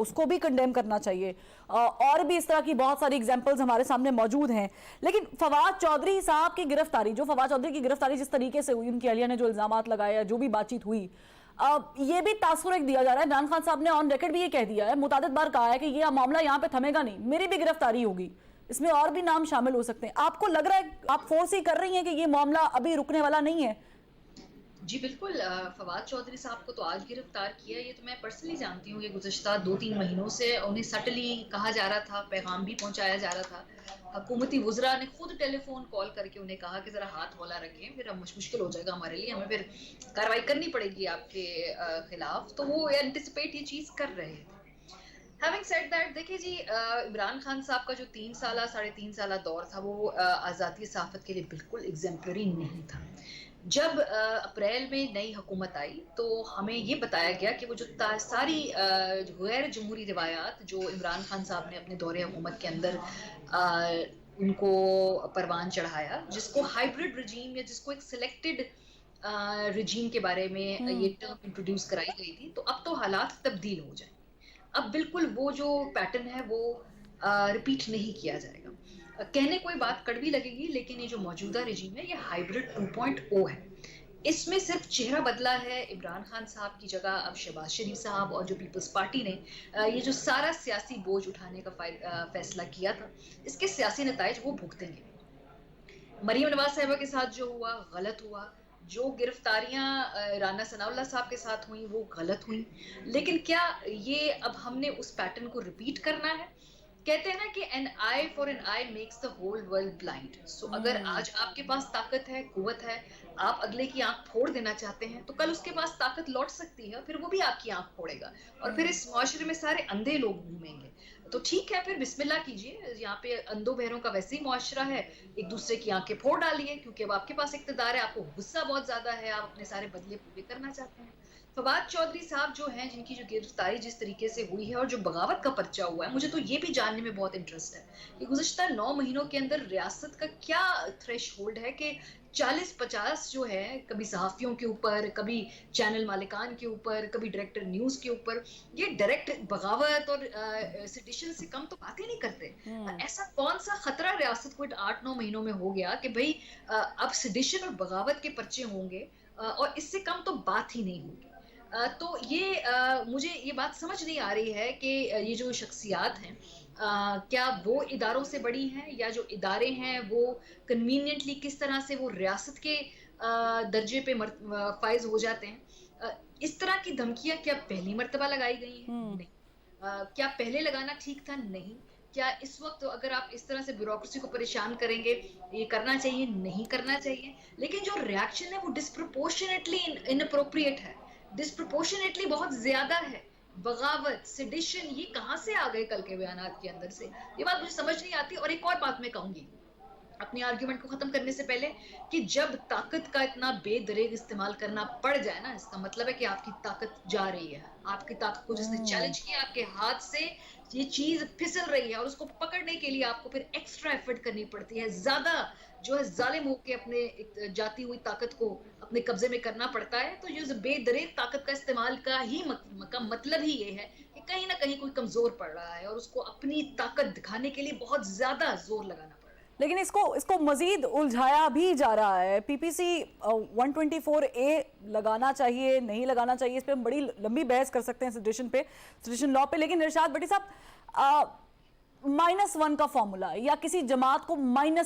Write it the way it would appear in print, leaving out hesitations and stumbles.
اس کو بھی کنڈیم کرنا چاہیے. اور بھی اس طرح کی بہت ساری ایگزامپلز ہمارے سامنے موجود ہیں. لیکن فواد چودھری صاحب کی گرفتاری، فواد چودھری کی گرفتاری جس طریقے سے ہوئی، ان کی اہلیہ نے جو الزامات لگائے، جو بھی بات چیت ہوئی، یہ بھی تاثر ایک دیا جا رہا ہے. عمران خان صاحب نے آن ریکارڈ بھی یہ کہہ دیا ہے، متعدد بار کہا ہے کہ یہ معاملہ یہاں پہ تھمے گا نہیں، میری بھی گرفتاری ہوگی، اس میں اور بھی نام شامل ہو سکتے ہیں. آپ کو لگ رہا ہے، آپ فورس ہی کر رہی ہیں کہ یہ معاملہ ابھی رکنے والا نہیں ہے؟ جی بالکل. فواد چودھری صاحب کو تو آج گرفتار کیا. یہ تو میں پرسنلی جانتی ہوں کہ گزشتہ 2-3 مہینوں سے انہیں سٹلی کہا جا رہا تھا، پیغام بھی پہنچایا جا رہا تھا. حکومتی وزراء نے خود ٹیلی فون کال کر کے انہیں کہا کہ ذرا ہاتھ ہولا رکھیں، پھر مشکل ہو جائے گا ہمارے لیے، ہمیں پھر کارروائی کرنی پڑے گی آپ کے خلاف. تو وہ اینٹیسپیٹ یہ چیز کر رہے تھے. ہیونگ سیڈ دیٹ، دیکھیں جی، عمران خان صاحب کا جو 3 سالہ دور تھا وہ آزادی صحافت کے لیے بالکل ایگزمپلری نہیں تھا. جب اپریل میں نئی حکومت آئی تو ہمیں یہ بتایا گیا کہ وہ جو ساری غیر جمہوری روایات جو عمران خان صاحب نے اپنے دور حکومت کے اندر ان کو پروان چڑھایا، جس کو ہائیبرڈ رجیم یا جس کو ایک سلیکٹڈ رجیم کے بارے میں یہ ٹرم انٹروڈیوس کرائی گئی تھی، تو اب تو حالات تبدیل ہو جائیں. اب بالکل وہ جو پیٹرن ہے وہ ریپیٹ نہیں کیا جائے گا. کہنے کوئی بات کڑوی لگے گی، لیکن یہ جو موجودہ رجیم ہے یہ ہائیبرڈ 2.0 ہے. اس میں صرف چہرہ بدلا ہے. عمران خان صاحب کی جگہ اب شہباز شریف صاحب اور جو پیپلز پارٹی نے یہ جو سارا سیاسی بوجھ اٹھانے کا فیصلہ کیا تھا، اس کے سیاسی نتائج وہ بھگتیں گے. مریم نواز صاحبہ کے ساتھ جو ہوا غلط ہوا، جو گرفتاریاں رانا ثناء اللہ صاحب کے ساتھ ہوئیں وہ غلط ہوئیں. لیکن کیا یہ اب ہم نے اس پیٹرن کو ریپیٹ کرنا ہے؟ کہتے ہیں نا کہ an eye for an eye makes the whole world blind. سو اگر آج آپ کے پاس طاقت ہے، قوت ہے، آپ اگلے کی آنکھ پھوڑ دینا چاہتے ہیں، تو کل اس کے پاس طاقت لوٹ سکتی ہے، پھر وہ بھی آپ کی آنکھ پھوڑے گا، اور پھر اس معاشرے میں سارے اندھے لوگ گھومیں گے. تو ٹھیک ہے، پھر بسم اللہ کیجئے. یہاں پہ اندھوں بہروں کا ویسے ہی معاشرہ ہے، ایک دوسرے کی آنکھیں پھوڑ ڈالیے، کیونکہ اب آپ کے پاس اقتدار ہے، آپ کو غصہ بہت زیادہ ہے، آپ اپنے سارے بدلے پورے کرنا چاہتے ہیں. فواد چودھری صاحب جو ہیں، جن کی جو گرفتاری جس طریقے سے ہوئی ہے اور جو بغاوت کا پرچہ ہوا ہے، مجھے تو یہ بھی جاننے میں بہت انٹرسٹ ہے کہ گزشتہ 9 مہینوں کے اندر ریاست کا کیا تھریش ہولڈ ہے کہ 40-50 جو ہے، کبھی صحافیوں کے اوپر، کبھی چینل مالکان کے اوپر، کبھی ڈائریکٹر نیوز کے اوپر، یہ ڈائریکٹ بغاوت اور سیڈیشن سے کم تو بات ہی نہیں کرتے. ایسا کون سا خطرہ ریاست کو 8-9 مہینوں میں ہو گیا کہ بھئی اب سیڈیشن اور بغاوت کے پرچے ہوں گے، اور اس سے کم تو بات ہی نہیں ہوگی. تو یہ مجھے یہ بات سمجھ نہیں آ رہی ہے کہ یہ جو شخصیات ہیں کیا وہ اداروں سے بڑی ہیں، یا جو ادارے ہیں وہ کنوینینٹلی کس طرح سے وہ ریاست کے درجے پہ فائز ہو جاتے ہیں. اس طرح کی دھمکیاں کیا پہلی مرتبہ لگائی گئی ہیں؟ نہیں. کیا پہلے لگانا ٹھیک تھا؟ نہیں. کیا اس وقت اگر آپ اس طرح سے بیوروکریسی کو پریشان کریں گے، یہ کرنا چاہیے؟ نہیں کرنا چاہیے. لیکن جو ریاکشن ہے وہ ڈسپروپورشنیٹلی اناپروپریٹ ہے، ڈسپروپورشنیٹلی بہت زیادہ ہے. بغاوت، سیڈیشن، یہ کہاں سے آ گئے کل کے بیانات کے اندر سے؟ یہ بات مجھے سمجھ نہیں آتی. اور ایک اور بات میں کہوں گی اپنی آرگیومنٹ کو ختم کرنے سے پہلے، کہ جب طاقت کا اتنا بے دریغ استعمال کرنا پڑ جائے نا، اس کا مطلب ہے کہ آپ کی طاقت جا رہی ہے. آپ کی طاقت کو جس نے چیلنج کیا، آپ کے ہاتھ سے یہ چیز پھسل رہی ہے، اور اس کو پکڑنے کے لیے آپ کو پھر ایکسٹرا ایفرٹ کرنی پڑتی ہے، زیادہ جو ہے ظالم ہو کے اپنے جاتی ہوئی طاقت کو اپنے قبضے میں کرنا پڑتا ہے. تو یہ بے دریغ طاقت کا استعمال کا ہی مطلب ہی یہ ہے کہ کہیں نہ کہیں کوئی کمزور پڑ رہا ہے، اور اس کو اپنی طاقت دکھانے کے لیے بہت زیادہ زور لگانا پڑ رہا ہے. لیکن اس کو مزید الجھایا بھی جا رہا ہے. پی پی سی 124A لگانا چاہیے، نہیں لگانا چاہیے، اس پہ ہم بڑی لمبی بحث کر سکتے ہیں سیڈیشن پہ، سیڈیشن لا پہ. لیکن ارشاد بٹی صاحب، -1 کا فارمولا یا کسی جماعت کو مائنس